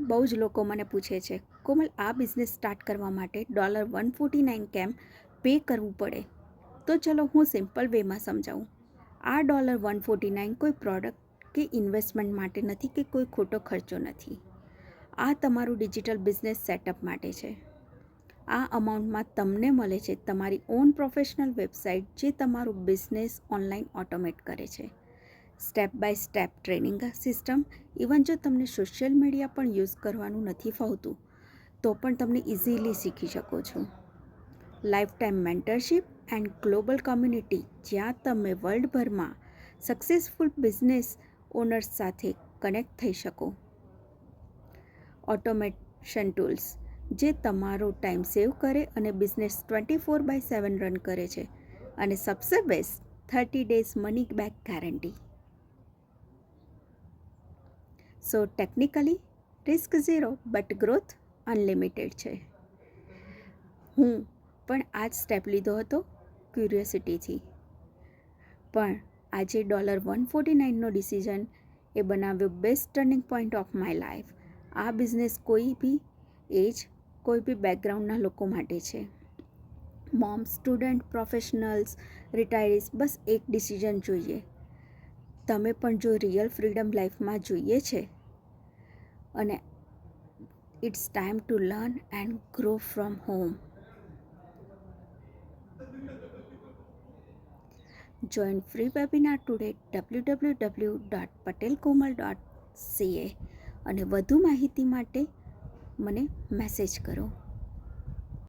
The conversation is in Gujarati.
બહુ જ લોકો મને પૂછે છે, કોમલ આ બિઝનેસ સ્ટાર્ટ કરવા માટે $149 કેમ પે કરવું પડે? તો ચલો હું સિમ્પલ વેમાં સમજાવું. આ $149 કોઈ પ્રોડક્ટ કે ઇન્વેસ્ટમેન્ટ માટે નથી કે કોઈ ખોટો ખર્ચો નથી. આ તમારું ડિજિટલ બિઝનેસ સેટઅપ માટે છે. આ અમાઉન્ટમાં તમને મળે છે તમારી ઓન પ્રોફેશનલ વેબસાઇટ જે તમારું બિઝનેસ ઓનલાઈન ઓટોમેટ કરે છે. Step by step training system. Even જો તમને સોશિયલ મીડિયા પણ યુઝ કરવાનું નથી ફાવતું તો પણ તમને ઇઝીલી શીખી શકો છો. Life time mentorship and global community જ્યાં તમે વર્લ્ડભરમાં સક્સેસફુલ બિઝનેસ ઓનર્સ સાથે કનેક્ટ થઈ શકો. ઓટોમેશન ટૂલ્સ જે તમારો ટાઈમ સેવ કરે અને બિઝનેસ 24/7 રન કરે છે. અને સબસે best 30 days money back guarantee. So technically risk zero but growth unlimited છે. હું પણ આ જ સ્ટેપ લીધો હતો ક્યુરિયોસિટીથી. પણ આજે $149નો ડિસિઝન એ બનાવ્યો best turning point of my life. આ બિઝનેસ કોઈ બી એજ, કોઈ બી બેકગ્રાઉન્ડના લોકો માટે છે. મોમ, સ્ટુડન્ટ, પ્રોફેશનલ્સ, રિટાયરીઝ, બસ એક ડિસિઝન જોઈએ. તમે પણ જો રિયલ ફ્રીડમ લાઈફમાં જોઈએ છે અને it's time to learn and grow from home. Join free webinar today www.patelkomal.ca અને વધુ માહિતી માટે મને મેસેજ કરો.